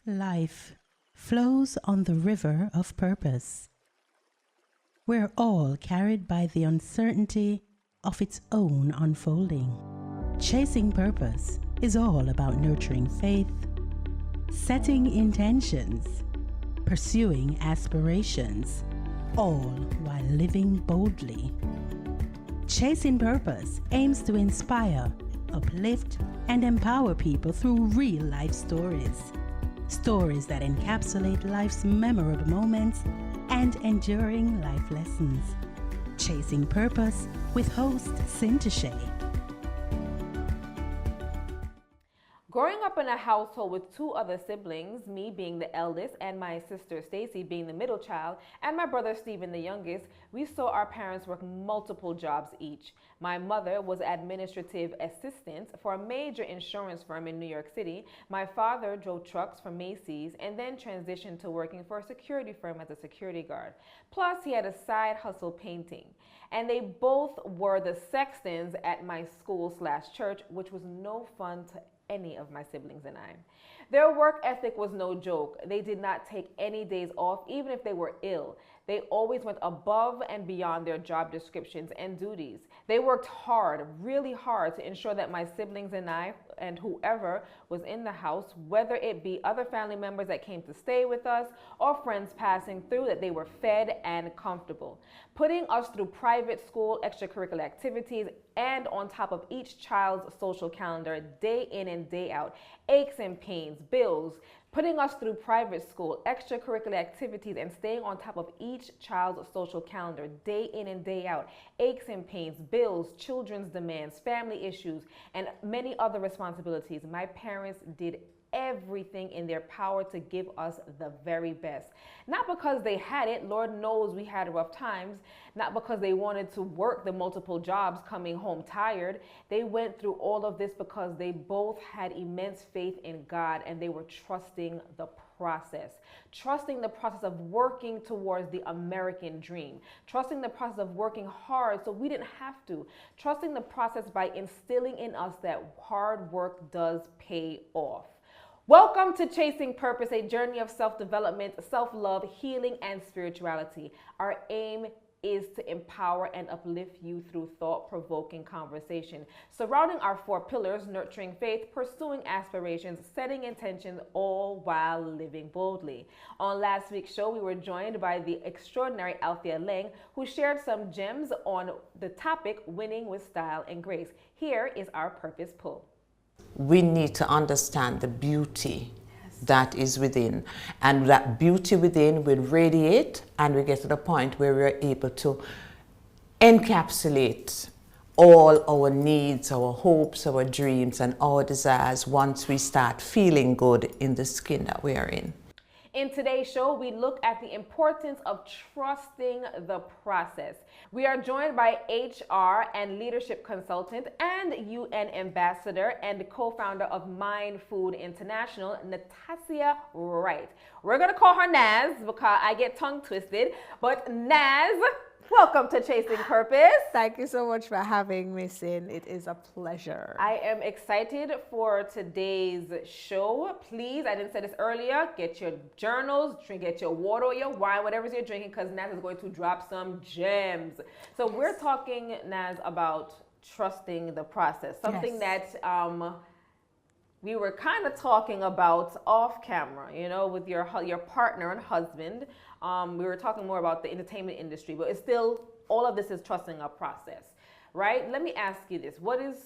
Life flows on the river of purpose. We're all carried by the uncertainty of its own unfolding. Chasing purpose is all about nurturing faith, setting intentions, pursuing aspirations, all while living boldly. Chasing Purpose aims to inspire, uplift, and empower people through real-life stories. Stories that encapsulate life's memorable moments and enduring life lessons. Chasing Purpose with host Cynthia Shea. Growing up in a household with two other siblings, me being the eldest and my sister Stacy being the middle child, and my brother Stephen the youngest, we saw our parents work multiple jobs each. My mother was administrative assistant for a major insurance firm in New York City. My father drove trucks for Macy's and then transitioned to working for a security firm as a security guard. Plus, he had a side hustle painting. And they both were the sextons at my school/church, which was no fun to any of my siblings and I. Their work ethic was no joke. They did not take any days off, even if they were ill. They always went above and beyond their job descriptions and duties. They worked hard, really hard, to ensure that my siblings and I, and whoever was in the house, whether it be other family members that came to stay with us or friends passing through, that they were fed and comfortable. Putting us through private school, extracurricular activities, and on top of each child's social calendar, day in and day out, aches and pains, bills, putting us through private school, extracurricular activities, and staying on top of each child's social calendar, day in and day out, aches and pains, bills, children's demands, family issues, and many other responsibilities. My parents did everything in their power to give us the very best. Not because they had it, Lord knows we had rough times, not because they wanted to work the multiple jobs coming home tired. They went through all of this because they both had immense faith in God and they were trusting the process. Trusting the process of working towards the American dream. Trusting the process of working hard so we didn't have to. Trusting the process by instilling in us that hard work does pay off. Welcome to Chasing Purpose, a journey of self-development, self-love, healing, and spirituality. Our aim is to empower and uplift you through thought-provoking conversation, surrounding our four pillars: nurturing faith, pursuing aspirations, setting intentions, all while living boldly. On last week's show, we were joined by the extraordinary Althea Lang, who shared some gems on the topic, winning with style and grace. Here is our purpose pull. We need to understand the beauty that is within, and that beauty within will radiate, and we get to the point where we're able to encapsulate all our needs, our hopes, our dreams, and our desires once we start feeling good in the skin that we are in. In today's show, we look at the importance of trusting the process. We are joined by HR and leadership consultant and UN ambassador and co-founder of Mind Food International, Natassia Wright. We're going to call her Naz because I get tongue twisted, but Naz, welcome to Chasing Purpose. Thank you so much for having me, Sin. It is a pleasure. I am excited for today's show. Please, I didn't say this earlier, get your journals, get your water or your wine, whatever you're drinking, because Naz is going to drop some gems. So we're talking, Naz, about trusting the process, something that we were kind of talking about off camera, you know, with your partner and husband. We were talking more about the entertainment industry, but it's still, all of this is trusting a process, right? Let me ask you this. What is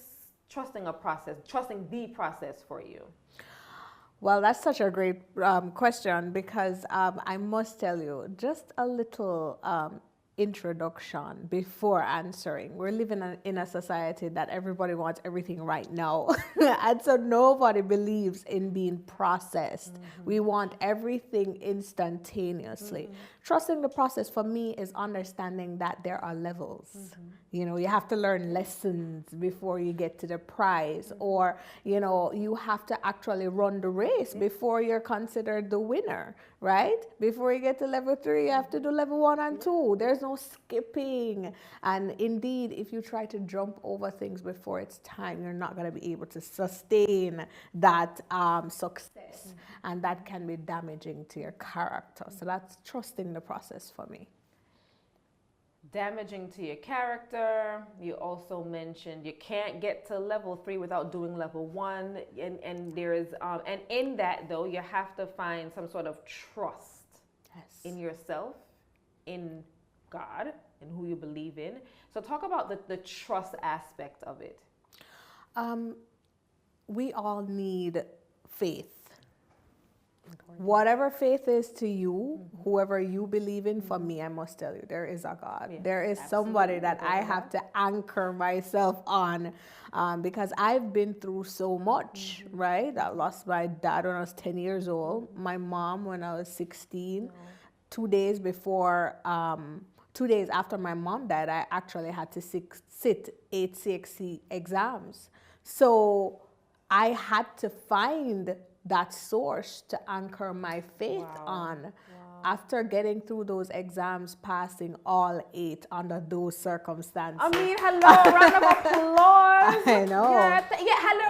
trusting a process, trusting the process for you? Well, that's such a great question, because I must tell you, just a little introduction before answering. We're living in a society that everybody wants everything right now. And so nobody believes in being processed. Mm-hmm. We want everything instantaneously. Mm-hmm. Trusting the process for me is understanding that there are levels. Mm-hmm. You know, you have to learn lessons before you get to the prize, mm-hmm. or, you know, you have to actually run the race before you're considered the winner, right? Before you get to level 3, you have to do level 1 and 2. There's no no skipping. And indeed, if you try to jump over things before it's time, you're not going to be able to sustain that success. And that can be damaging to your character. So that's trusting the process for me. Damaging to your character. You also mentioned you can't get to level 3 without doing level 1, and there is and in that though you have to find some sort of trust in yourself, in God, and who you believe in. So talk about the trust aspect of it. We all need faith. Whatever faith is to you, whoever you believe in, for me, I must tell you, there is a God. Yes, there is somebody that I have to anchor myself on, because I've been through so much, right? I lost my dad when I was 10 years old, my mom when I was 16. 2 days before, 2 days after my mom died, I actually had to sit 8 CXC exams. So I had to find that source to anchor my faith on. After getting through those exams, passing all 8 under those circumstances. I mean, hello, round of applause. I know. Yeah, hello.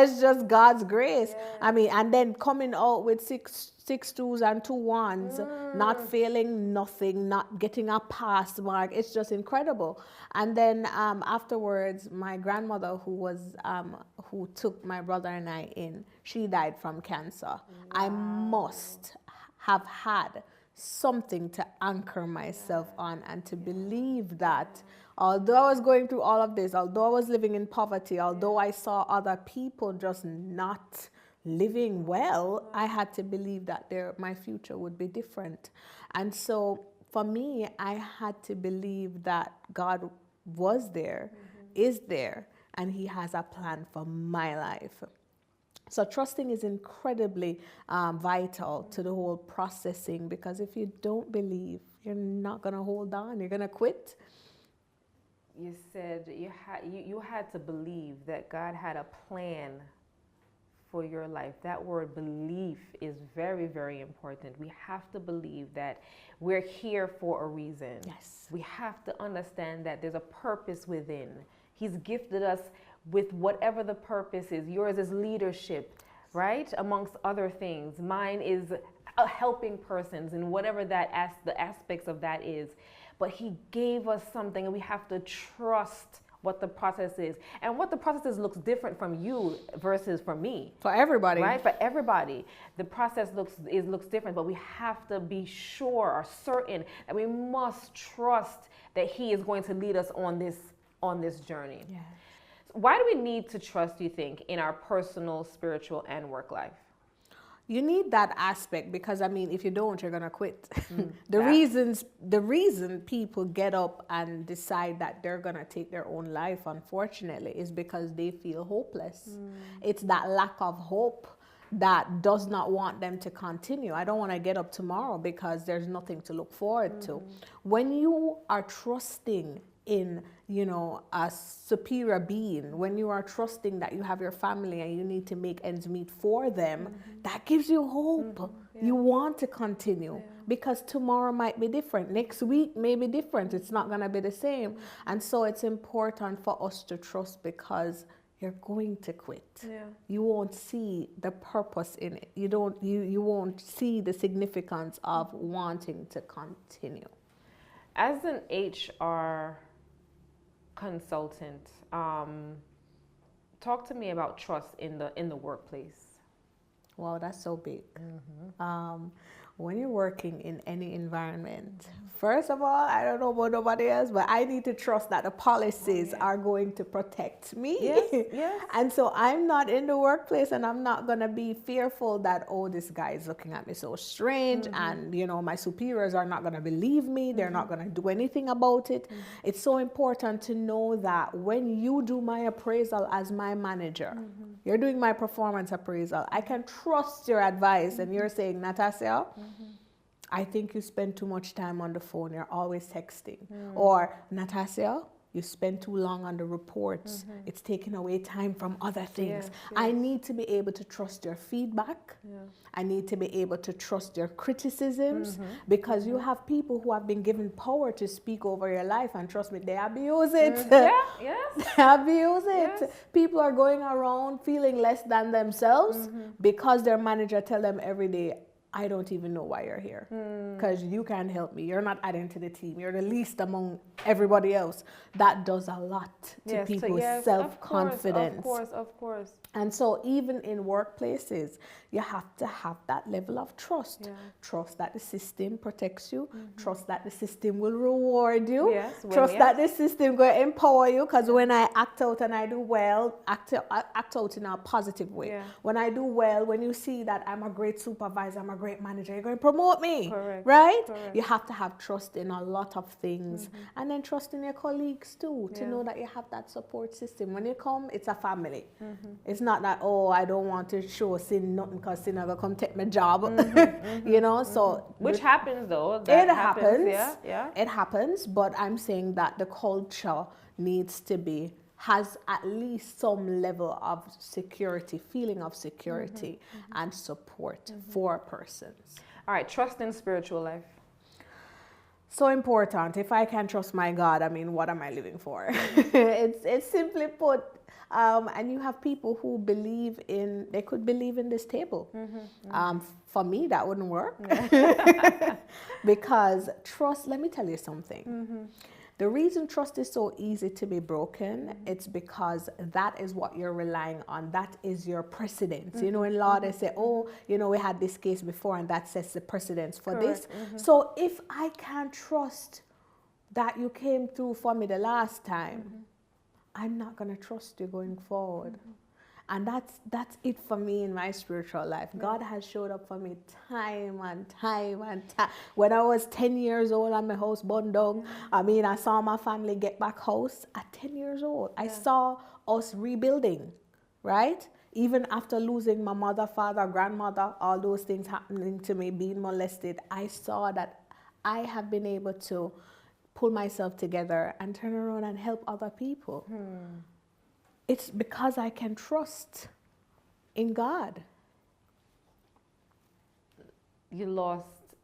It's just God's grace. Yeah. I mean, and then coming out with 6 2s and 2 1s, not failing nothing, not getting a pass mark. It's just incredible. And then afterwards, my grandmother, who took my brother and I in, she died from cancer. Wow. I must have had something to anchor myself on and to believe that although I was going through all of this, although I was living in poverty, although I saw other people just not living well, I had to believe that my future would be different. And so for me, I had to believe that God was there, is there, and he has a plan for my life. So trusting is incredibly vital to the whole processing, because if you don't believe, you're not going to hold on, you're going to quit. You said you had to believe that God had a plan for your life. That word belief is very, very important. We have to believe that we're here for a reason. Yes. We have to understand that there's a purpose within. He's gifted us with whatever the purpose is. Yours is leadership, right? Amongst other things. Mine is helping persons, and whatever the aspects of that is. But he gave us something, and we have to trust what the process is. And what the process is looks different from you versus from me. For everybody. Right? For everybody. The process looks different, but we have to be sure or certain that we must trust that he is going to lead us on this journey. Yes. Why do we need to trust, you think, in our personal, spiritual, and work life? You need that aspect, because I mean, if you don't, you're gonna quit. The reason people get up and decide that they're gonna take their own life, unfortunately, is because they feel hopeless. It's that lack of hope that does not want them to continue. I don't want to get up tomorrow because there's nothing to look forward to. When you are trusting in, a superior being, when you are trusting that you have your family and you need to make ends meet for them, that gives you hope. Yeah. You want to continue because tomorrow might be different. Next week may be different. It's not going to be the same. And so it's important for us to trust, because you're going to quit. Yeah. You won't see the purpose in it. You won't see the significance of wanting to continue. As an HR consultant, talk to me about trust in the workplace. Wow, that's so big. When you're working in any environment, first of all, I don't know about nobody else, but I need to trust that the policies are going to protect me. Yes. And so I'm not in the workplace and I'm not going to be fearful that, oh, this guy is looking at me so strange and, my superiors are not going to believe me. They're not going to do anything about it. It's so important to know that when you do my appraisal as my manager, you're doing my performance appraisal, I can trust your advice. And you're saying, Natassia, I think you spend too much time on the phone. You're always texting. Or, Natassia, You spend too long on the reports. It's taking away time from other things. Yes, I yes. need to be able to trust your feedback. Yeah. I need to be able to trust your criticisms, because you have people who have been given power to speak over your life, and trust me, they abuse it. Yeah, yes. They abuse it. Yes. People are going around feeling less than themselves because their manager tell them every day, I don't even know why you're here, because you can't help me. You're not adding to the team. You're the least among everybody else. That does a lot to Yes, people's self-confidence. Of course, of course. And so even in workplaces, you have to have that level of trust. Yeah. Trust that the system protects you. Trust that the system will reward you. Yes, Trust that the system will empower you, because when I act out and I do well, act out in a positive way. Yeah. When I do well, when you see that I'm a great supervisor, I'm a great manager, you're going to promote me. Correct. Right? Correct. You have to have trust in a lot of things. And then trust in your colleagues too, to Yeah. know that you have that support system. When you come, it's a family. It's not that, oh, I don't want to show Sin nothing because Sin never come take my job. You know, so. Which happens though. That It happens. Yeah, yeah. It happens, but I'm saying that the culture needs to has at least some level of security, feeling of security and support for persons. All right, trust in spiritual life. So important. If I can't trust my God, I mean, what am I living for? It's simply put, and you have people who they could believe in this table. For me, that wouldn't work. Because trust, let me tell you something. The reason trust is so easy to be broken, it's because that is what you're relying on. That is your precedence. You know, in law, they say, oh, you know, we had this case before and that sets the precedence for this. So if I can't trust that you came through for me the last time, I'm not going to trust you going forward. And that's it for me in my spiritual life. God has showed up for me time and time and time. When I was 10 years old and my house burned down, I mean, I saw my family get back house at 10 years old. I saw us rebuilding, right? Even after losing my mother, father, grandmother, all those things happening to me, being molested, I saw that I have been able to pull myself together and turn around and help other people. It's because I can trust in God. You lost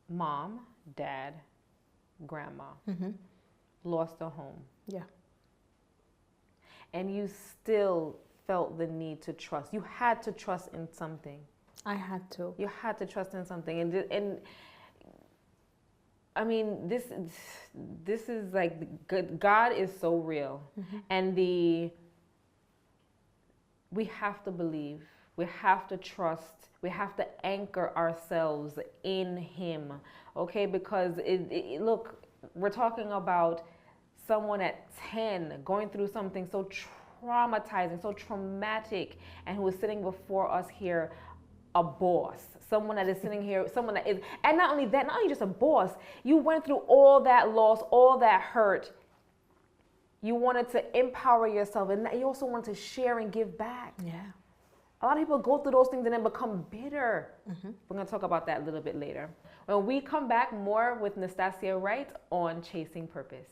mom, dad, grandma, lost a home. Yeah. And you still felt the need to trust. You had to trust in something. I had to. You had to trust in something. And I mean, this is like, God is so real. And we have to believe, we have to trust, we have to anchor ourselves in Him, okay? Because look, we're talking about someone at 10 going through something so traumatizing, so traumatic, and who is sitting before us here, a boss, someone that is sitting here, someone that is, and not only that, not only just a boss, you went through all that loss, all that hurt. You wanted to empower yourself, and you also want to share and give back. Yeah. A lot of people go through those things and then become bitter. We're going to talk about that a little bit later. When we come back, more with Natassia Wright on Chasing Purpose.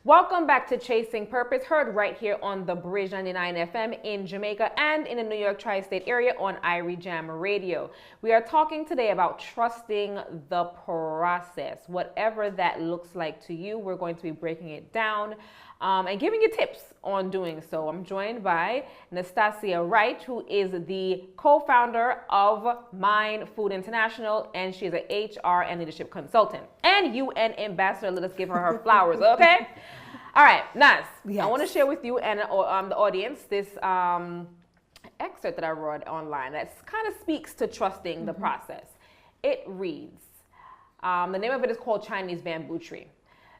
Welcome back to Chasing Purpose, heard right here on the Bridge 99 FM in Jamaica and in the New York tri-state area on Irie Jam Radio. We are talking today about trusting the process. Whatever that looks like to you, we're going to be breaking it down and giving you tips on doing so. I'm joined by Natassia Wright, who is the co-founder of Mind Food International, and she's an HR and leadership consultant and UN ambassador. Let us give her her flowers, okay? All right, Nas, yes. I want to share with you and the audience this excerpt that I read online that kind of speaks to trusting the process. It reads, the name of it is called Chinese Bamboo Tree.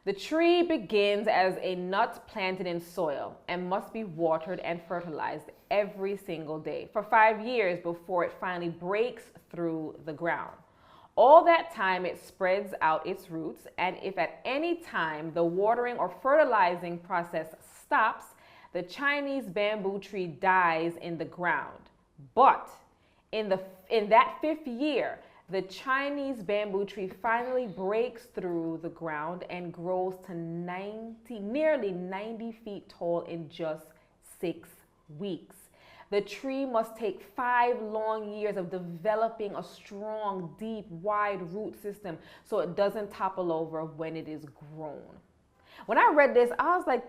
The tree begins as a nut planted in soil and must be watered and fertilized every single day for 5 years before it finally breaks through the ground. All that time it spreads out its roots, and if at any time the watering or fertilizing process stops, the Chinese bamboo tree dies in the ground. But in that 5th year, the Chinese bamboo tree finally breaks through the ground and grows to nearly 90 feet tall in just 6 weeks. The tree must take 5 long years of developing a strong, deep, wide root system so it doesn't topple over when it is grown. When I read this, I was like,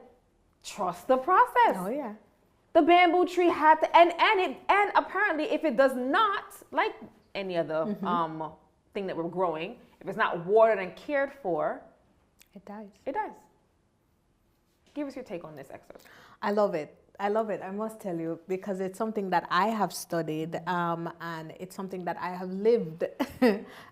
trust the process. Oh yeah. The bamboo tree had to, and apparently if it does not, like any other thing that we're growing, if it's not watered and cared for, it dies. It dies. Give us your take on this excerpt. I love it. I love it, I must tell you, because it's something that I have studied and it's something that I have lived.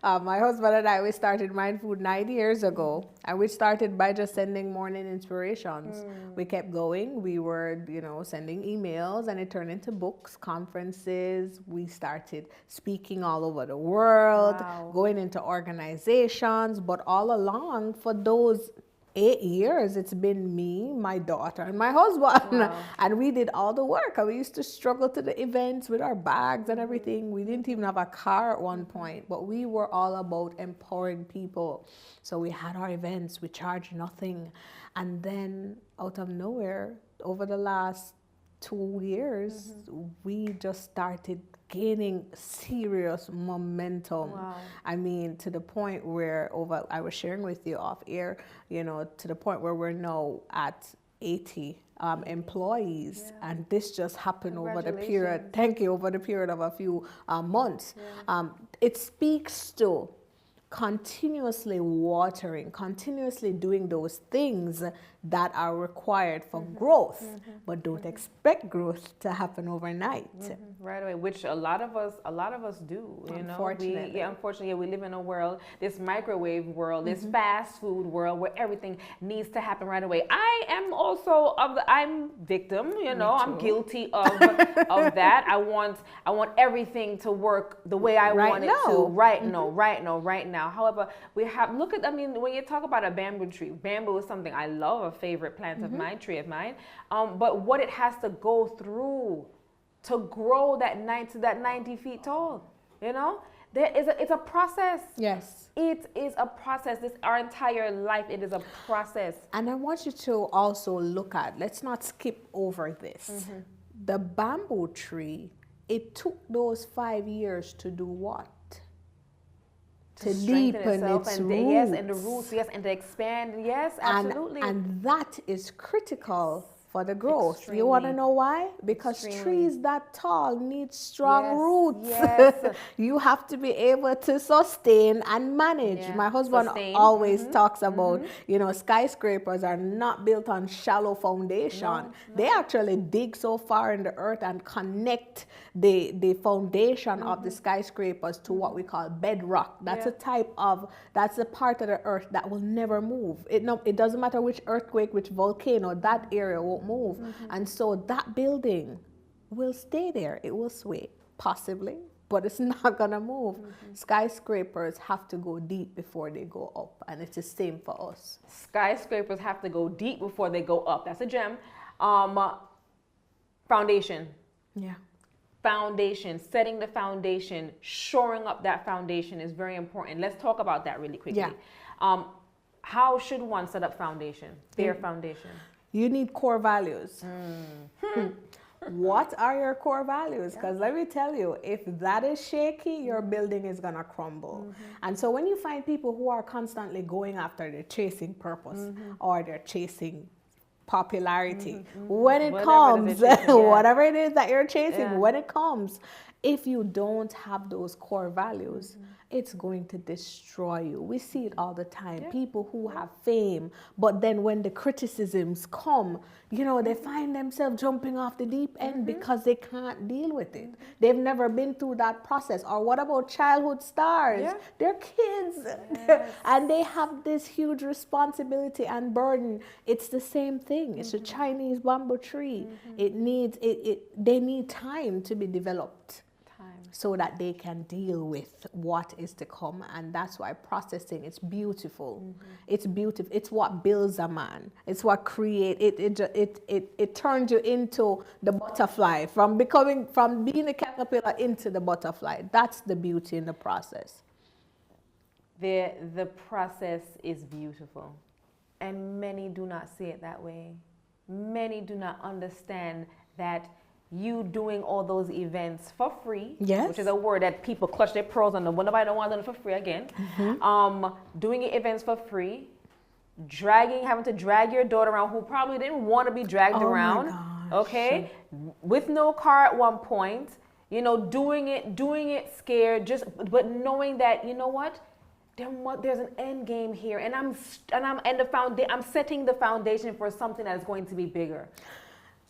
My husband and I, we started Mind Food 9 years ago, and we started by just sending morning inspirations. We kept going. We were, sending emails, and it turned into books, conferences. We started speaking all over the world, going into organizations, but all along for those 8 years, it's been me, my daughter, and my husband. And we did all the work. And we used to struggle to the events with our bags and everything. We didn't even have a car at one point, but we were all about empowering people. So we had our events, we charged nothing. And then out of nowhere, over the last 2 years, we just started gaining serious momentum. I mean, to the point where I was sharing with you off air, to the point where we're now at 80 employees, and this just happened over the period. Thank you, over the period of a few months. It speaks to continuously watering, continuously doing those things that are required for growth, but don't expect growth to happen overnight. Right away, which a lot of us do. Unfortunately. Unfortunately, we live in a world, this microwave world, this fast food world, where everything needs to happen right away. I am also I'm victim. I'm guilty of that. I want everything to work the way I want it to. Right now. However, when you talk about a bamboo tree, bamboo is something I love, a favorite plant of mine, tree of mine. But what it has to go through to grow that 90 feet tall, it's a process. Yes. It is a process. Our entire life, it is a process. And I want you to also look at, let's not skip over this. The bamboo tree, it took those 5 years to do what? To deepen its roots. Yes, and the roots, yes, and to expand, yes, absolutely. And that is critical for the growth. Extremely. You want to know why? Because trees that tall need strong roots. Yes. You have to be able to sustain and manage. Yeah. My husband always talks about, skyscrapers are not built on shallow foundation. No. They actually dig so far in the earth and connect the foundation of the skyscrapers to what we call bedrock. That's that's a part of the earth that will never move. It doesn't matter which earthquake, which volcano, that area won't move. And so that building will stay there. It will sway, possibly, but it's not gonna move. Skyscrapers have to go deep before they go up, and it's the same for us. Skyscrapers have to go deep before they go up. That's a gem. Foundation. Yeah. Foundation, setting the foundation, shoring up that foundation is very important. Let's talk about that really quickly. Yeah. How should one set up foundation, their foundation? You need core values. What are your core values? Because let me tell you, if that is shaky, your building is going to crumble. And so when you find people who are constantly going after, they're chasing purpose or they're chasing popularity, when it comes, whatever it is that you're chasing, when it comes, if you don't have those core values, it's going to destroy you. We see it all the time. People who have fame, but then when the criticisms come, they find themselves jumping off the deep end because they can't deal with it. They've never been through that process. Or what about childhood stars? They're kids. And they have this huge responsibility and burden. It's the same thing. It's a Chinese bamboo tree. They need time to be developed. so that they can deal with what is to come. And that's why processing, it's beautiful. It's beautiful. It's what builds a man. It's what creates it turns you into the butterfly, from being a caterpillar into the butterfly. That's the beauty in the process. The process is beautiful, and many do not see it that way. Many do not understand that you doing all those events for free, yes, which is a word that people clutch their pearls on. Nobody don't want them for free again. Doing events for free, having to drag your daughter around, who probably didn't want to be dragged around. Okay, with no car at one point. You know, doing it scared, but knowing that, you know what, there's an end game here, and I'm setting the foundation for something that is going to be bigger.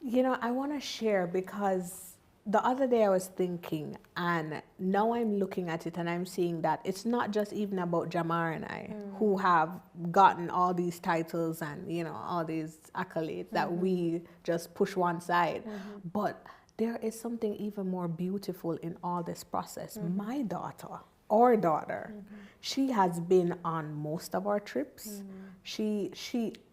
You know, I want to share, because the other day I was thinking, and now I'm looking at it and I'm seeing that it's not just even about Jamar and I, who have gotten all these titles and, you know, all these accolades that we just push one side. But there is something even more beautiful in all this process. My daughter, our daughter, she has been on most of our trips.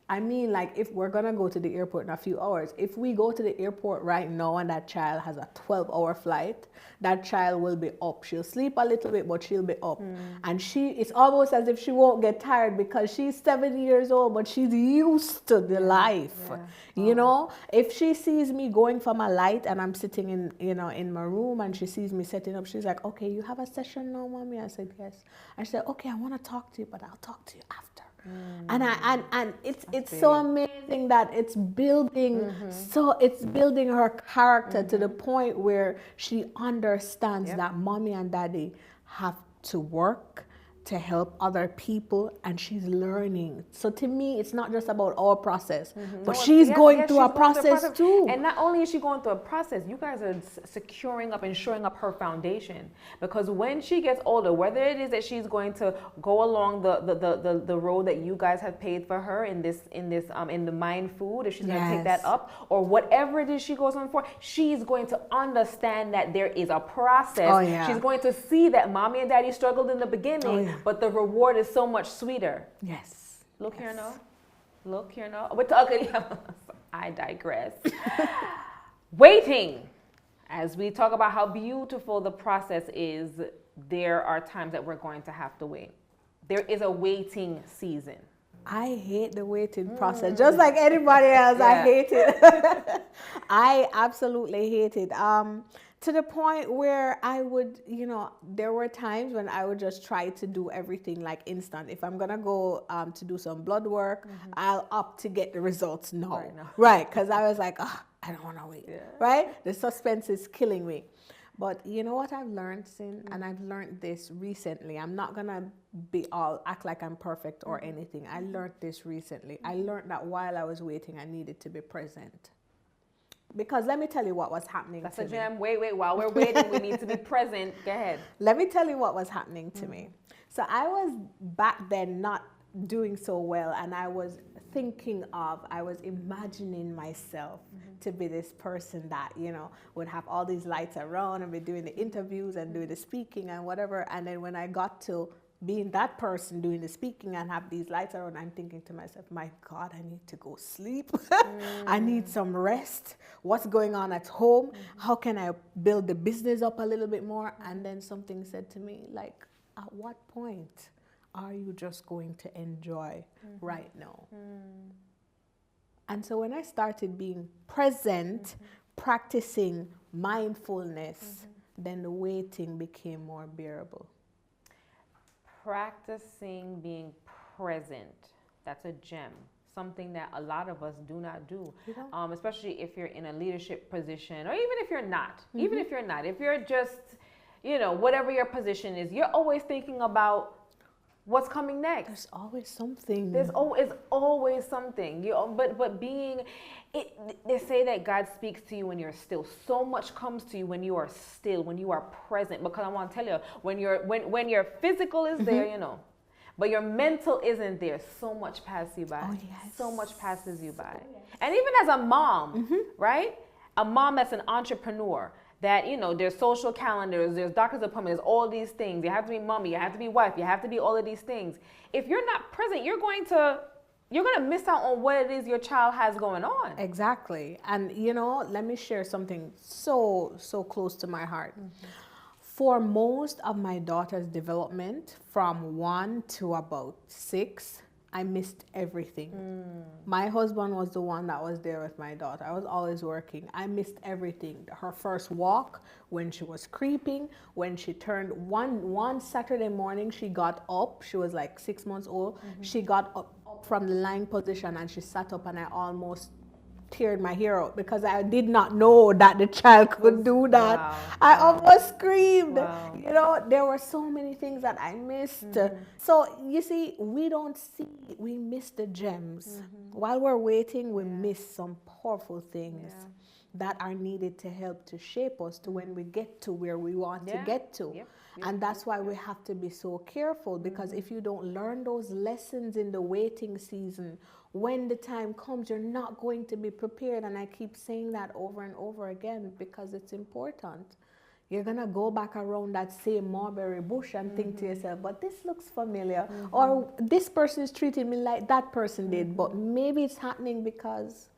I mean, like, if we're gonna go to the airport in a few hours, if we go to the airport right now and that child has a 12-hour flight, that child will be up. She'll sleep a little bit, but she'll be up. And it's almost as if she won't get tired, because she's 7 years old, but she's used to the life. You know, if she sees me going for my light and I'm sitting in my room, and she sees me setting up, she's like, okay, you have a session now, mommy? I said, yes. I said, okay, I want to talk to you, but I'll talk to you after. And it's so amazing that it's building it's building her character to the point where she understands that mommy and daddy have to work to help other people, and she's learning. So to me, it's not just about our process, but she's going through a process too. And not only is she going through a process, you guys are securing up and shoring up her foundation. Because when she gets older, whether it is that she's going to go along the road that you guys have paid for her in the mind food, if she's going to take that up, or whatever it is she goes on for, she's going to understand that there is a process. She's going to see that mommy and daddy struggled in the beginning, but the reward is so much sweeter. Yes. Look here now. Look here now. We're talking. I digress. Waiting. As we talk about how beautiful the process is, there are times that we're going to have to wait. There is a waiting season. I hate the waiting process, just like anybody else. I hate it. I absolutely hate it. To the point where I would, there were times when I would just try to do everything like instant. If I'm gonna go to do some blood work, I'll opt to get the results now. Right, because I was like, I don't want to wait. Right, the suspense is killing me. But you know what I've learned, Sin, and I've learned this recently. I'm not gonna act like I'm perfect or anything. I learned this recently. I learned that while I was waiting, I needed to be present. Because let me tell you what was happening to me. That's a gem. Wait. While we're waiting, we need to be present. Go ahead. Let me tell you what was happening to me. So I was back then not doing so well, and I was imagining myself to be this person that, would have all these lights around and be doing the interviews and doing the speaking and whatever. And then when I got to being that person doing the speaking and have these lights around, I'm thinking to myself, my God, I need to go sleep. I need some rest. What's going on at home? How can I build the business up a little bit more? And then something said to me, like, at what point are you just going to enjoy right now? And so when I started being present, practicing mindfulness, then the waiting became more bearable. Practicing being present, that's a gem. Something that a lot of us do not do, especially if you're in a leadership position, or even if you're not. Even if you're not, if you're just, whatever your position is, you're always thinking about what's coming next. There's always something. There's always something. But being, they say that God speaks to you when you're still. So much comes to you when you are still, when you are present. Because I want to tell you, when your physical is there, but your mental isn't there, so much passes you by. So much passes you by. And even as a mom, right? A mom that's an entrepreneur, that, you know, there's social calendars, there's doctor's appointments, all these things. You have to be mommy, you have to be wife, you have to be all of these things. If you're not present, you're going to miss out on what it is your child has going on. Exactly. And, you know, let me share something so close to my heart. For most of my daughter's development, from 1 to about 6, I missed everything. My husband was the one that was there with my daughter. I was always working. I missed everything. Her first walk, when she was creeping, when she turned one Saturday morning, she got up. She was like 6 months old. She got up from the lying position and she sat up, and I almost teared my hair out because I did not know that the child could do that. Wow. I almost screamed. Wow. You know, there were so many things that I missed. So you see, we don't see, we miss the gems. While we're waiting, we miss some powerful things that are needed to help to shape us to when we get to where we want to get to. And that's why we have to be so careful, because if you don't learn those lessons in the waiting season, when the time comes, you're not going to be prepared. And I keep saying that over and over again because it's important. You're going to go back around that same mulberry bush and think to yourself, but this looks familiar. Or this person is treating me like that person did. But maybe it's happening because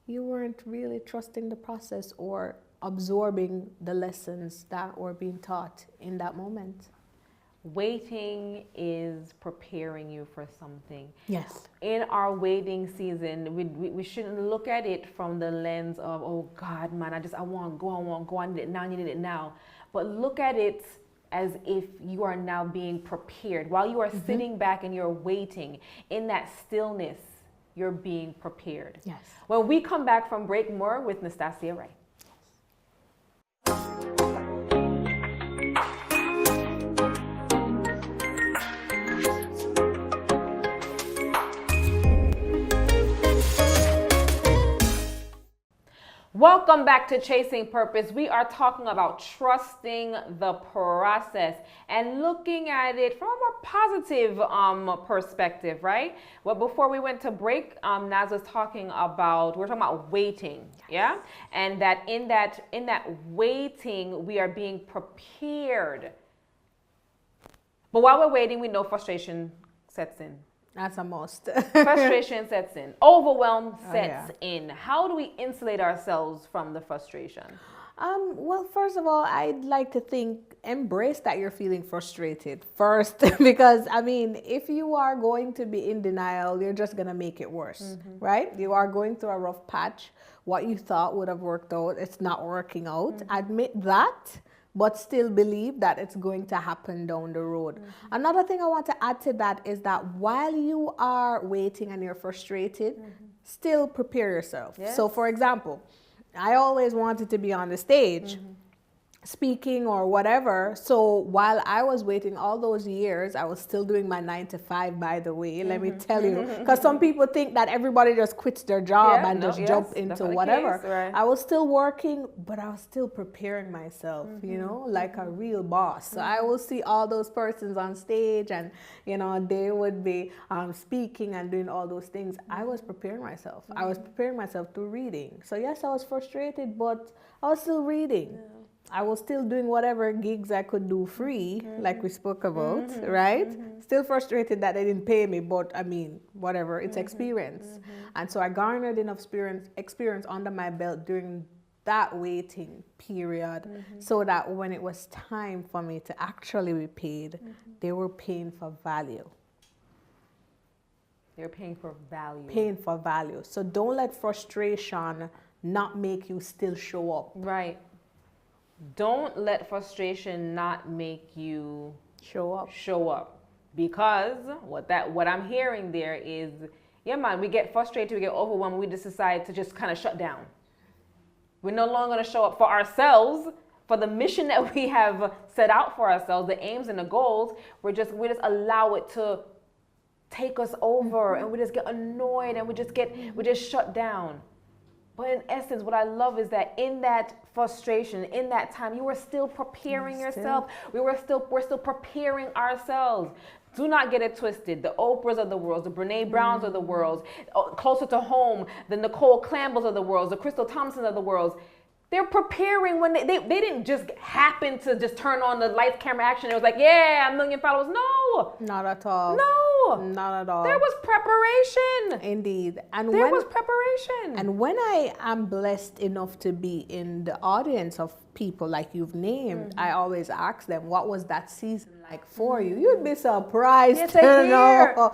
you weren't really trusting the process or absorbing the lessons that were being taught in that moment. Waiting is preparing you for something. Yes. In our waiting season, we shouldn't look at it from the lens of, oh God, man, I want to go, I need it now. But look at it as if you are now being prepared. While you are sitting back and you're waiting, in that stillness, you're being prepared. Yes. When we come back from break, more with Natassia Wright. Welcome back to Chasing Purpose. We are talking about trusting the process and looking at it from a more positive perspective, right? Well, before we went to break, Naz was talking about, we're talking about waiting, yeah? And that in that waiting, we are being prepared. But while we're waiting, we know frustration sets in. That's a must. Frustration sets in. Overwhelm sets in. How do we insulate ourselves from the frustration? Well, first of all, I'd like to embrace that you're feeling frustrated first, because, I mean, if you are going to be in denial, you're just going to make it worse, right? You are going through a rough patch. What you thought would have worked out, it's not working out. Admit that, but still believe that it's going to happen down the road. Another thing I want to add to that is that while you are waiting and you're frustrated, still prepare yourself. Yes. So for example, I always wanted to be on the stage speaking or whatever. So while I was waiting all those years, I was still doing my 9 to 5, by the way, let me tell you, because some people think that everybody just quits their job and just jump into whatever. Case, right. I was still working, but I was still preparing myself, you know, like a real boss. So I will see all those persons on stage and, you know, they would be speaking and doing all those things. I was preparing myself. I was preparing myself through reading. So yes, I was frustrated, but I was still reading. I was still doing whatever gigs I could do free, like we spoke about, right? Still frustrated that they didn't pay me, but I mean, whatever, it's experience. And so I garnered enough experience under my belt during that waiting period, so that when it was time for me to actually be paid, they were paying for value. They're paying for value. Paying for value. So don't let frustration not make you still show up. Right. Don't let frustration not make you show up. Because what I'm hearing there is, yeah, man, we get frustrated, we get overwhelmed, we just decide to just kind of shut down. We're no longer going to show up for ourselves, for the mission that we have set out for ourselves, the aims and the goals. We just allow it to take us over, and we just get annoyed, and we just shut down. But in essence, what I love is that in that frustration, in that time, you were still preparing yourself. We're still preparing ourselves. Do not get it twisted. The Oprahs of the world, the Brene Browns of the world, closer to home, the Nicole Campbells of the world, the Crystal Thompsons of the world. They're preparing when they didn't just happen to just turn on the lights, camera, action. It was like, yeah, 1 million followers. No. Not at all. No. Not at all. There was preparation. Indeed. And there was preparation. And when I am blessed enough to be in the audience of people like you've named, I always ask them, what was that season like for you? You'd be surprised to know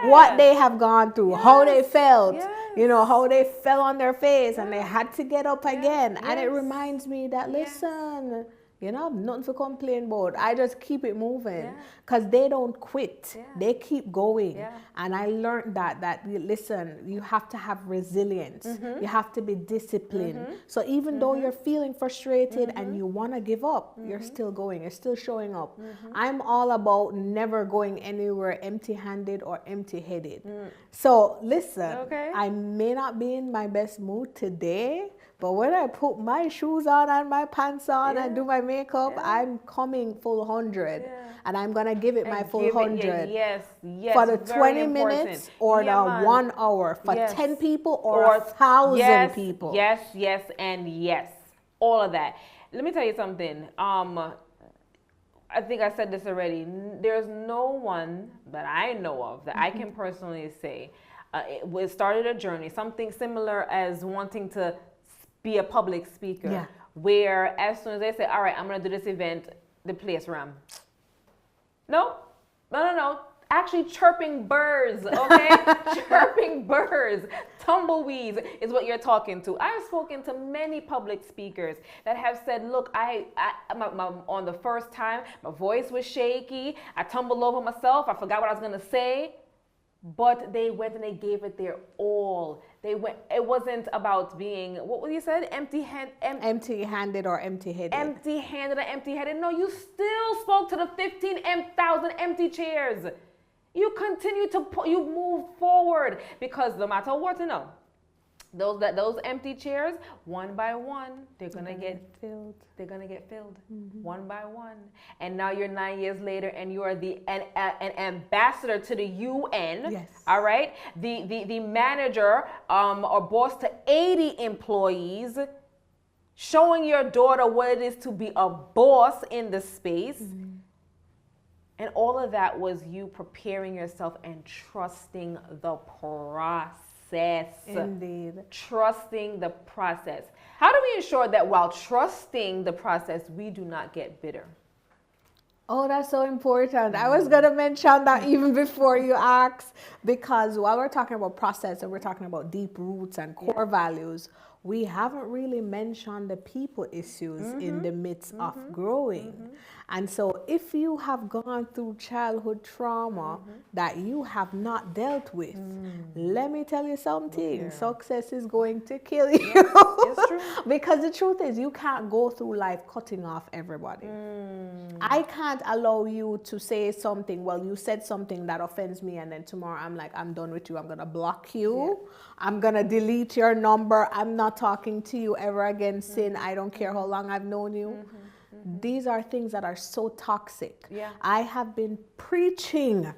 what they have gone through, how they felt, you know, how they fell on their face and they had to get up again. And it reminds me that, listen, you know, nothing to complain about. I just keep it moving because they don't quit. They keep going. And I learned that listen, you have to have resilience. You have to be disciplined. So even though you're feeling frustrated and you want to give up, you're still going. You're still showing up. I'm all about never going anywhere empty-handed or empty-headed. So listen, I may not be in my best mood today, but when I put my shoes on and my pants on and do my makeup, I'm coming full 100. And I'm going to give it my full 100. Yes, for the 20 minutes or the 1 hour. For 10 people or 1,000 people. Yes, yes, and yes. All of that. Let me tell you something. I think I said this already. There's no one that I know of that I can personally say it started a journey, something similar as wanting to be a public speaker, where as soon as they say, all right, I'm going to do this event, the place ram. No. Actually chirping birds, okay? Chirping birds, tumbleweeds is what you're talking to. I've spoken to many public speakers that have said, look, on the first time, my voice was shaky. I tumbled over myself. I forgot what I was going to say. But they went and they gave it their all. They went. It wasn't about being, what you said, empty-handed or empty-headed. Empty-handed or empty-headed. No, you still spoke to the 15,000 empty chairs. You continue to you move forward because no matter what, you know, those empty chairs, one by one, they're gonna get filled. They're gonna get filled one by one. And now you're 9 years later, and you are an ambassador to the UN. Yes. All right. The manager or boss to 80 employees, showing your daughter what it is to be a boss in the space. And all of that was you preparing yourself and trusting the process. Indeed. Trusting the process. How do we ensure that while trusting the process, we do not get bitter? Oh, that's so important. I was going to mention that even before you asked, because while we're talking about process and we're talking about deep roots and core values, we haven't really mentioned the people issues in the midst of growing. And so if you have gone through childhood trauma that you have not dealt with, let me tell you something, success is going to kill you. It's true. Because the truth is, you can't go through life cutting off everybody. I can't allow you to say something, well, you said something that offends me, and then tomorrow I'm like, I'm done with you. I'm going to block you. I'm going to delete your number. I'm not talking to you ever again, Sin. I don't care how long I've known you. These are things that are so toxic. I have been preaching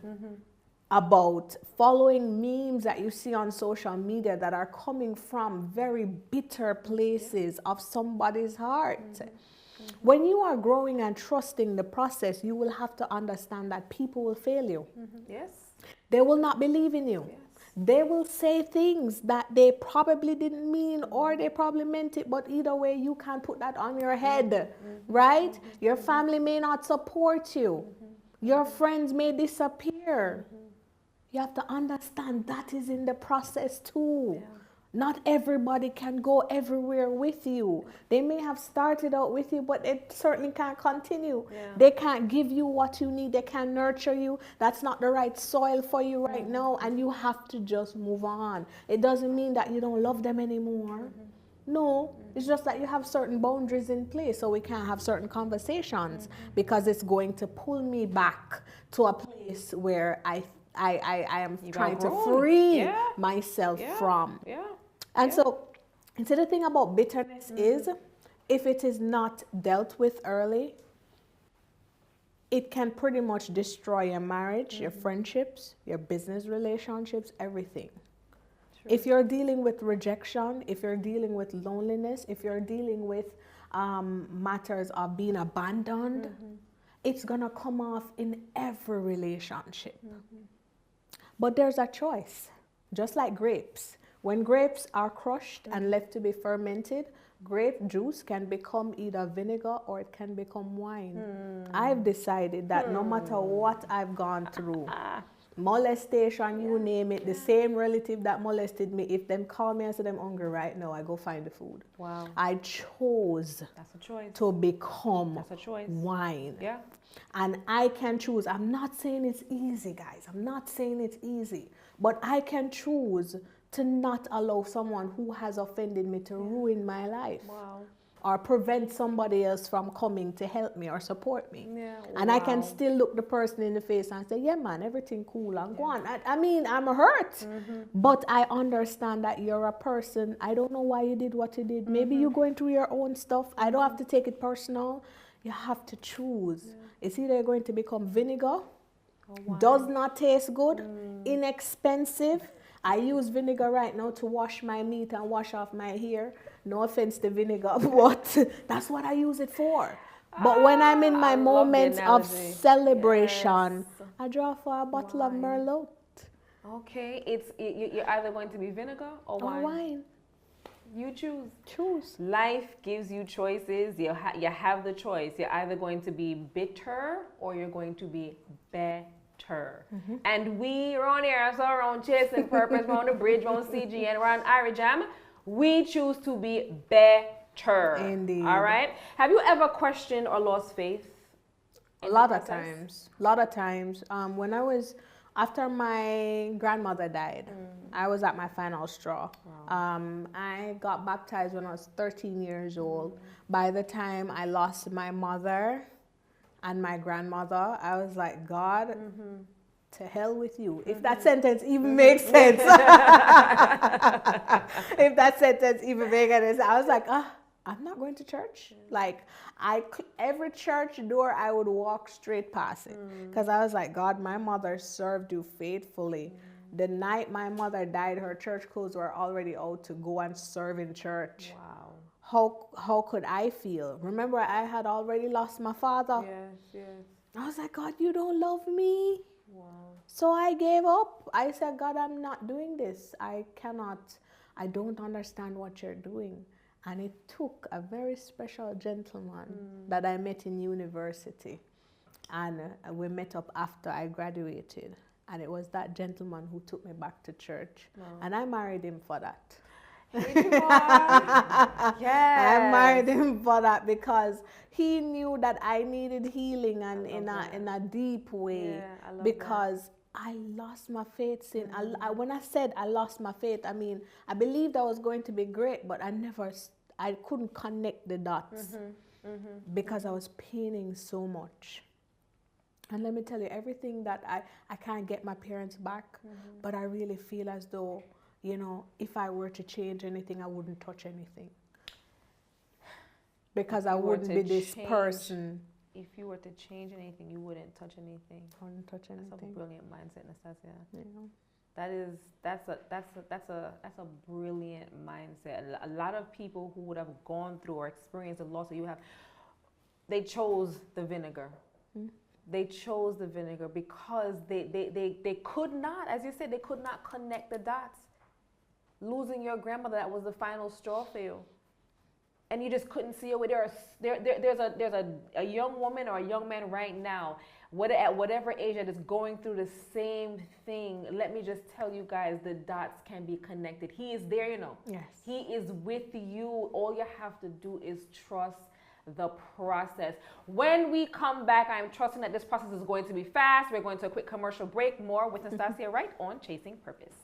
about following memes that you see on social media that are coming from very bitter places of somebody's heart. When you are growing and trusting the process, you will have to understand that people will fail you. Yes. They will not believe in you. They will say things that they probably didn't mean, or they probably meant it, but either way, you can't put that on your head, right? Your family may not support you. Your friends may disappear. You have to understand that is in the process too. Not everybody can go everywhere with you. They may have started out with you, but it certainly can't continue. They can't give you what you need. They can't nurture you. That's not the right soil for you right now, and you have to just move on. It doesn't mean that you don't love them anymore. No, it's just that you have certain boundaries in place, so we can't have certain conversations because it's going to pull me back to a place where I am trying to free myself from. And so the thing about bitterness is, if it is not dealt with early, it can pretty much destroy your marriage, your friendships, your business relationships, everything. If you're dealing with rejection, if you're dealing with loneliness, if you're dealing with matters of being abandoned, it's going to come off in every relationship. But there's a choice, just like grapes. When grapes are crushed and left to be fermented, grape juice can become either vinegar or it can become wine. I've decided that no matter what I've gone through, molestation, you name it, the same relative that molested me, if them call me and say them hungry right now, I go find the food. Wow. I chose That's a choice. to become That's a choice. wine. Yeah. And I can choose. I'm not saying it's easy, guys. I'm not saying it's easy. But I can choose to not allow someone who has offended me to ruin my life. Wow. Or prevent somebody else from coming to help me or support me. Yeah. And I can still look the person in the face and say, yeah, man, everything cool and go on. I mean, I'm hurt. But I understand that you're a person. I don't know why you did what you did. Maybe you're going through your own stuff. I don't have to take it personal. You have to choose. It's either you're going to become vinegar, does not taste good, inexpensive. I use vinegar right now to wash my meat and wash off my hair. No offense to vinegar, but that's what I use it for. But when I'm in my moments of celebration, I draw for a bottle of Merlot. Okay, you're either going to be vinegar or wine. You choose. Choose. Life gives you choices. You have the choice. You're either going to be bitter or you're going to be better. And we're on air, so we're on Chasing Purpose, we're on the bridge, we're on CGN, we're on Irish Jam. We choose to be better. Indeed. All right? Have you ever questioned or lost faith? A lot of times. When I was, after my grandmother died, I was at my final straw. I got baptized when I was 13 years old. By the time I lost my mother and my grandmother, I was like, God, to hell with you. If that sentence even makes sense. If that sentence even makes sense. I was like, I'm not going to church. Like, every church door, I would walk straight past it. Because I was like, God, my mother served you faithfully. The night my mother died, her church clothes were already out to go and serve in church. Wow. How could I feel? Remember, I had already lost my father. Yes. I was like, God, you don't love me. Wow. So I gave up. I said, God, I'm not doing this. I don't understand what you're doing. And it took a very special gentleman that I met in university. And we met up after I graduated. And it was that gentleman who took me back to church. Wow. And I married him for that. I married him for that because he knew that I needed healing and in a deep way. Because I lost my faith in. When I said I lost my faith, I mean I believed I was going to be great, but I couldn't connect the dots because I was paining so much. And let me tell you, everything that I can't get my parents back, but I really feel as though, you know, if I were to change anything, I wouldn't touch anything. Because I wouldn't be this person. If you were to change anything, you wouldn't touch anything. I wouldn't touch anything. That's a brilliant mindset, Natassia. Yeah. That's a brilliant mindset. A lot of people who would have gone through or experienced the loss that you have, they chose the vinegar. They chose the vinegar because they could not, as you said, they could not connect the dots. Losing your grandmother, that was the final straw for you. And you just couldn't see a way. There's a young woman or a young man right now, at whatever age that is going through the same thing. Let me just tell you guys, the dots can be connected. He is there, you know. Yes. He is with you. All you have to do is trust the process. When we come back, I'm trusting that this process is going to be fast. We're going to a quick commercial break. More with Natassia Wright on Chasing Purpose.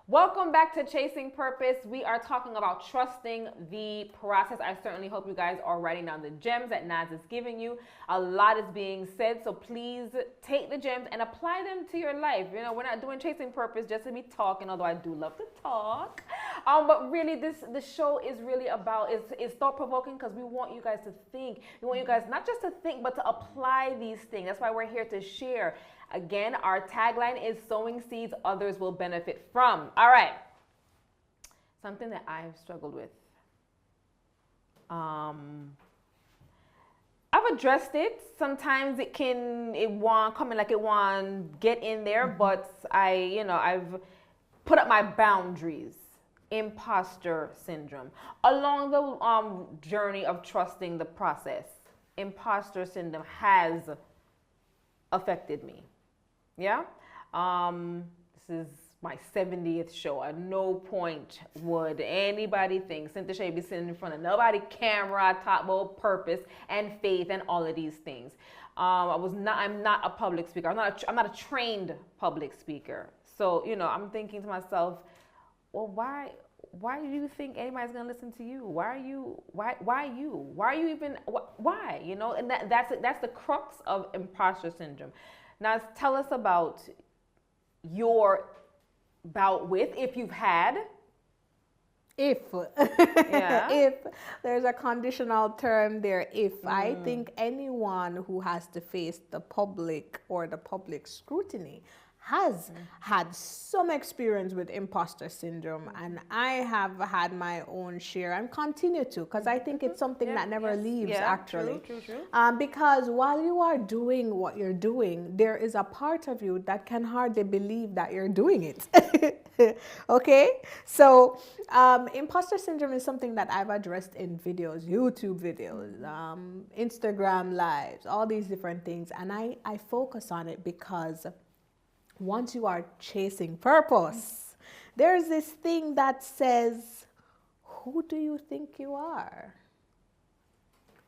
Welcome back to Chasing Purpose. We are talking about trusting the process. I certainly hope you guys are writing down the gems that Naz is giving you. A lot is being said, so please take the gems and apply them to your life. You know, we're not doing Chasing Purpose just to be talking, although I do love to talk. But really, the show is really about is thought provoking because we want you guys to think. We want you guys not just to think, but to apply these things. That's why we're here to share. Again, our tagline is sowing seeds others will benefit from. All right. Something that I've struggled with. I've addressed it. Sometimes it won't come in like it won't get in there, but I've put up my boundaries. Imposter syndrome. Along the journey of trusting the process, imposter syndrome has affected me. Yeah? This is my 70th show. At no point would anybody think Cynthia should be sitting in front of nobody camera, talk about purpose and faith and all of these things. I'm not a public speaker. I'm not a trained public speaker. So, I'm thinking to myself, well, why do you think anybody's going to listen to you? Why you? And that's the crux of imposter syndrome. Now, tell us about your bout with, if you've had. If there's a conditional term there, I think anyone who has to face the public or the public scrutiny has had some experience with imposter syndrome, and I have had my own share and continue to, because I think it's something that never leaves, actually. True. Because while you are doing what you're doing, there is a part of you that can hardly believe that you're doing it. Okay? So imposter syndrome is something that I've addressed in videos, YouTube videos, Instagram lives, all these different things, and I focus on it because once you are chasing purpose, there's this thing that says, who do you think you are?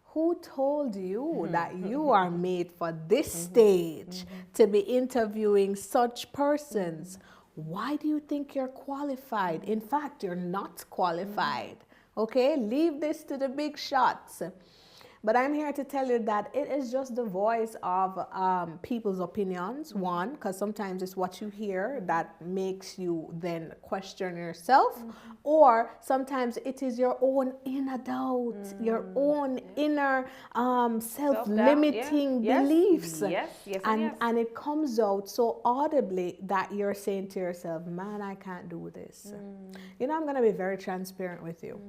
Who told you that you are made for this stage to be interviewing such persons? Why do you think you're qualified? In fact, you're not qualified. Okay, leave this to the big shots. But I'm here to tell you that it is just the voice of people's opinions, one, because sometimes it's what you hear that makes you then question yourself, or sometimes it is your own inner doubt, your own inner self-limiting beliefs. And it comes out so audibly that you're saying to yourself, man, I can't do this. I'm going to be very transparent with you.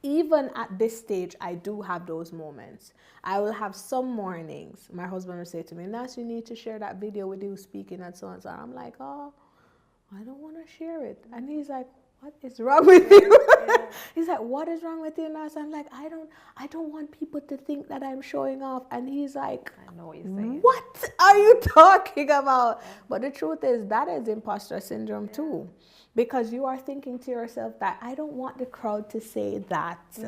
Even at this stage, I do have those moments. I will have some mornings. My husband will say to me, Nas, you need to share that video with you speaking and so on. So I'm like, oh, I don't want to share it. And he's like, what is wrong with you? He's like, what is wrong with you, Nas? I'm like, I don't want people to think that I'm showing off. And he's like, I know what you're saying. What are you talking about? But the truth is, that is imposter syndrome too. Because you are thinking to yourself that I don't want the crowd to say that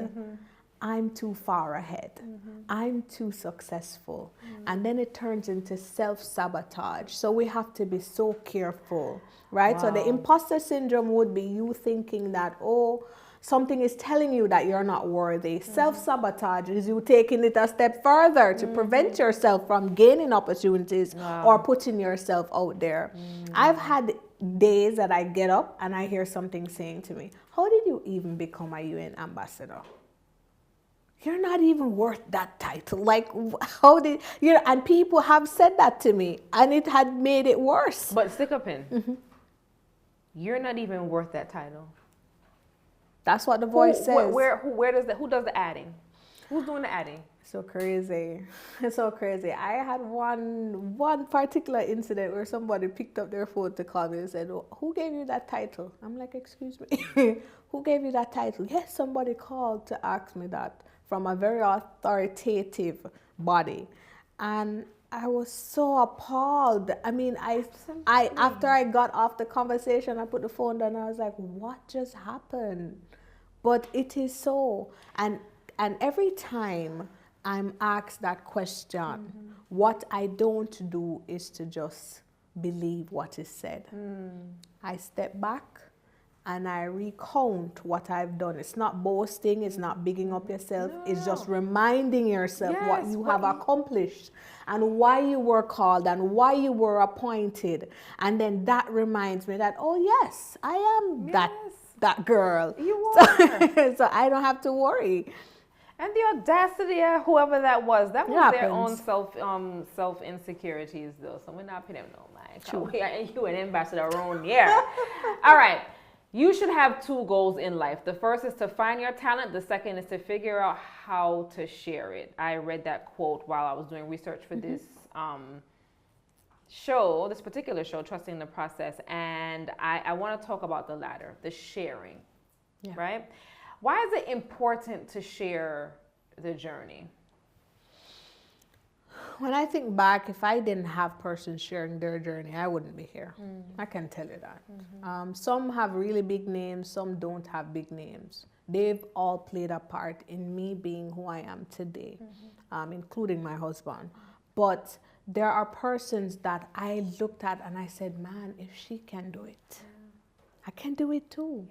I'm too far ahead. I'm too successful. And then it turns into self-sabotage. So we have to be so careful, right? So the imposter syndrome would be you thinking that, oh, something is telling you that you're not worthy. Self-sabotage is you taking it a step further to prevent yourself from gaining opportunities or putting yourself out there. I've had days that I get up and I hear something saying to me, how did you even become a UN ambassador? You're not even worth that title. Like, how did you? And people have said that to me, and it had made it worse. But stick a pin. You're not even worth that title. That's what the voice says. Who does the adding? Who's doing the adding? So crazy. It's so crazy. I had one particular incident where somebody picked up their phone to call me and said, oh, who gave you that title? I'm like, excuse me. Who gave you that title? Yes, somebody called to ask me that from a very authoritative body. And I was so appalled. I mean, I after I got off the conversation, I put the phone down and I was like, what just happened? But it is so. And every time I'm asked that question, what I don't do is to just believe what is said. I step back and I recount what I've done. It's not boasting, it's not bigging up yourself, it's just reminding yourself what you have accomplished and why you were called and why you were appointed. And then that reminds me that, oh yes, I am that that girl. You are. So I don't have to worry. And the audacity of whoever that was their own happens. self insecurities though. So we're not paying them no mind. True. We are you an ambassador around here. All right. You should have two goals in life. The first is to find your talent. The second is to figure out how to share it. I read that quote while I was doing research for this show, this particular show, Trusting the Process. And I want to talk about the latter, the sharing, right? Why is it important to share the journey? When I think back, if I didn't have persons sharing their journey, I wouldn't be here. I can tell you that. Some have really big names, some don't have big names. They've all played a part in me being who I am today, including my husband. But there are persons that I looked at and I said, man, if she can do it, I can do it too.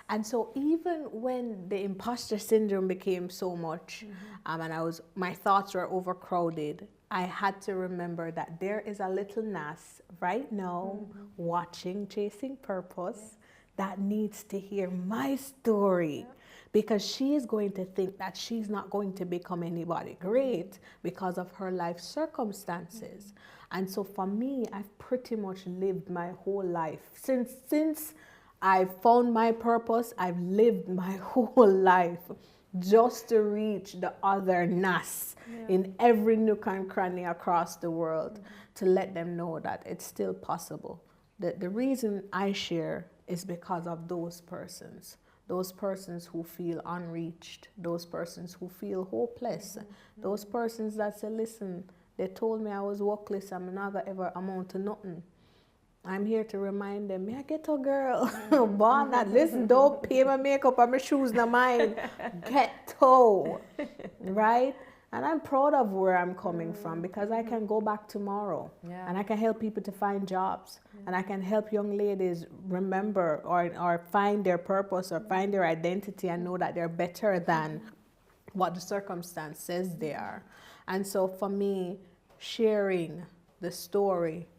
And so even when the imposter syndrome became so much, and my thoughts were overcrowded, I had to remember that there is a little Nas right now watching Chasing Purpose that needs to hear my story, because she is going to think that she's not going to become anybody great because of her life circumstances. And so for me, I've pretty much lived my whole life since I found my purpose. I've lived my whole life just to reach the other Nas in every nook and cranny across the world, to let them know that it's still possible. The reason I share is because of those persons who feel unreached, those persons who feel hopeless, those persons that say, listen, they told me I was workless, I'm not gonna ever amount to nothing. I'm here to remind them, me a ghetto girl, born that, listen, don't pay my makeup and my shoes, not mine, ghetto, right? And I'm proud of where I'm coming from, because I can go back tomorrow and I can help people to find jobs, and I can help young ladies remember or find their purpose or find their identity and know that they're better than what the circumstance says they are. And so for me, sharing the story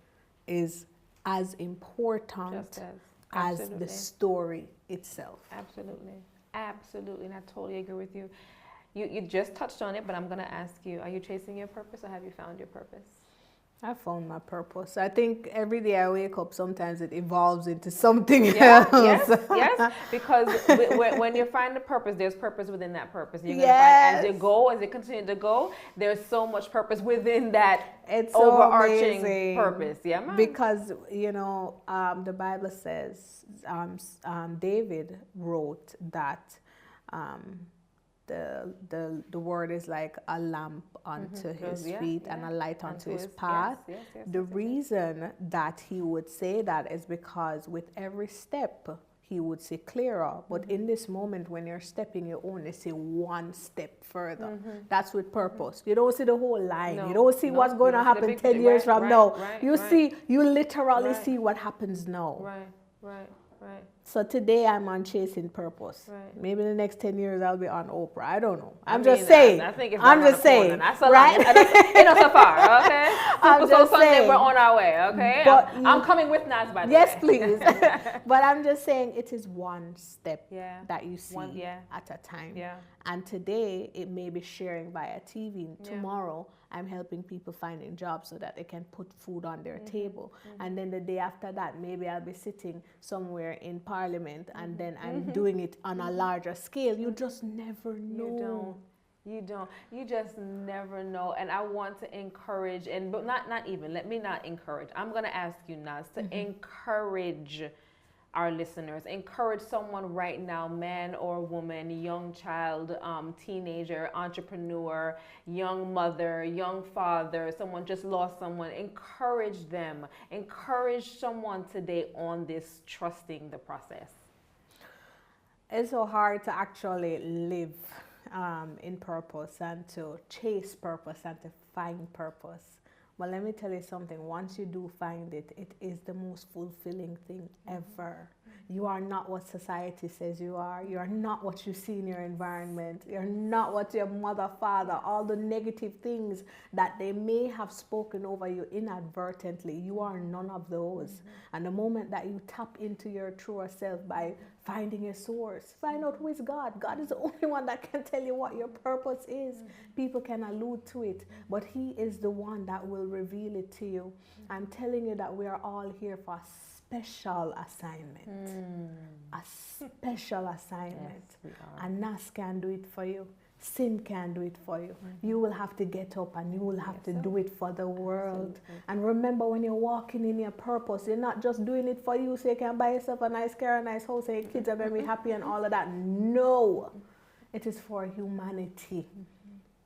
is as important as the story itself. Absolutely. Absolutely. And I totally agree with you. You just touched on it, but I'm going to ask you, are you chasing your purpose, or have you found your purpose? I found my purpose. I think every day I wake up, sometimes it evolves into something else. Yes. Because when you find the purpose, there's purpose within that purpose. You're going to find as you continue to go, there's so much purpose within that overarching purpose. Yeah, man. Because, the Bible says, David wrote that the word is like a lamp unto his feet and a light unto his path. The reason that he would say that is because with every step he would see clearer. But in this moment, when you're stepping, you only see one step further. That's with purpose. You don't see the whole line. You don't see what's going to happen 10 years from now. You literally see what happens now. Right. So today I'm on Chasing Purpose. Maybe in the next 10 years I'll be on Oprah. I don't know. I'm just saying. I think it's I'm just saying. That's a lot. So far, okay? I'm just Sunday, saying. we're on our way, okay? But I'm coming with Nas, by the way. Yes, please. But I'm just saying it is one step that you see at a time. And today it may be sharing via TV. Tomorrow I'm helping people finding jobs so that they can put food on their table. And then the day after that, maybe I'll be sitting somewhere in Parliament, and then I'm doing it on a larger scale. You just never know. You don't. You just never know. And I want to encourage, but let me not encourage. I'm going to ask you, Nas, to encourage our listeners. Encourage someone right now, man or woman, young child, teenager, entrepreneur, young mother, young father, someone just lost someone. Encourage them. Encourage someone today on this trusting the process. It's so hard to actually live in purpose and to chase purpose and to find purpose But let me tell you something, once you do find it, it is the most fulfilling thing ever. You are not what society says you are. You are not what you see in your environment. You're not what your mother, father, all the negative things that they may have spoken over you inadvertently. You are none of those. And the moment that you tap into your truer self by finding a source, find out who is God. God is the only one that can tell you what your purpose is. People can allude to it, but He is the one that will reveal it to you. I'm telling you that we are all here for a special assignment. A special assignment. Yes, we are. And NAS can do it for you. Sin can do it for you. You will have to get up and you will have to do it for the world. And remember, when you're walking in your purpose, you're not just doing it for you so you can buy yourself a nice car, a nice house, and your kids are going to be happy and all of that. No, it is for humanity.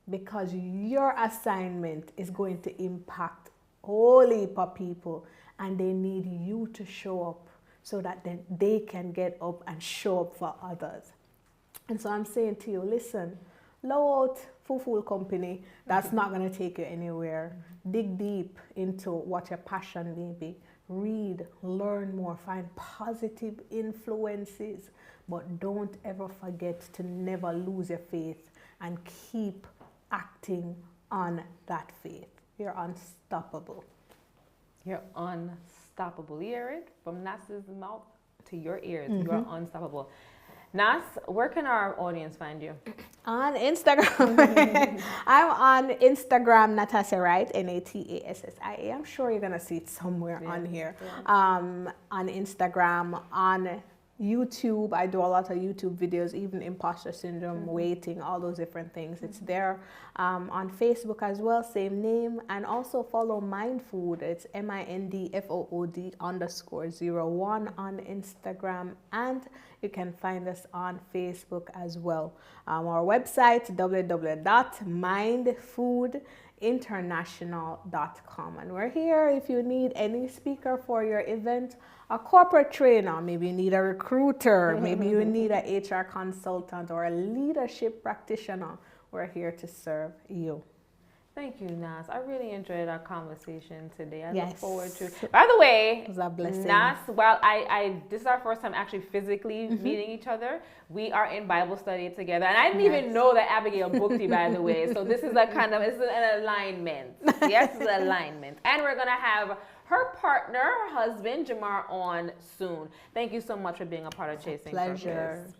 Because your assignment is going to impact a whole heap of people, and they need you to show up so that then they can get up and show up for others. And so I'm saying to you, listen, low out fool company, that's not going to take you anywhere. Dig deep into what your passion may be. Read, learn more, find positive influences, but don't ever forget to never lose your faith and keep acting on that faith. You're unstoppable. You're unstoppable. You hear it? From Nas's mouth to your ears. You are unstoppable. Nas, where can our audience find you? On Instagram. I'm on Instagram, Natassia Wright, Natassia. I'm sure you're going to see it somewhere on here. On Instagram, on YouTube. I do a lot of YouTube videos, even Imposter Syndrome, waiting, all those different things. It's there. On Facebook as well, same name. And also follow Mind Food. It's MINDFOOD_01 on Instagram. And you can find us on Facebook as well. Our website, www.mindfoodinternational.com. And we're here if you need any speaker for your event, a corporate trainer, maybe you need a recruiter, maybe you need an HR consultant or a leadership practitioner. We're here to serve you. Thank you, Nas. I really enjoyed our conversation today. I look Yes. forward to. By the way, It was a blessing. Nas, while this is our first time actually physically meeting each other, we are in Bible study together, and I didn't even know that Abigail booked you, by the way. So this is a kind of, it's an alignment. Yes, it's an alignment, and we're gonna have her partner, her husband, Jamar, on soon. Thank you so much for being a part of Chasing Pleasure. Purpose.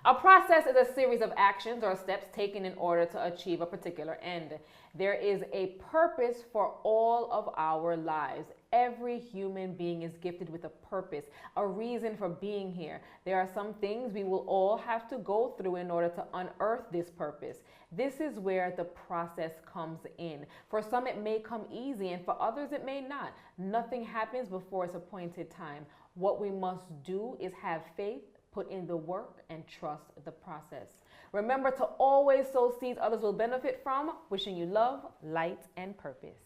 A process is a series of actions or steps taken in order to achieve a particular end. There is a purpose for all of our lives. Every human being is gifted with a purpose, a reason for being here. There are some things we will all have to go through in order to unearth this purpose. This is where the process comes in. For some, it may come easy, and for others, it may not. Nothing happens before its appointed time. What we must do is have faith, put in the work, and trust the process. Remember to always sow seeds others will benefit from. Wishing you love, light, and purpose.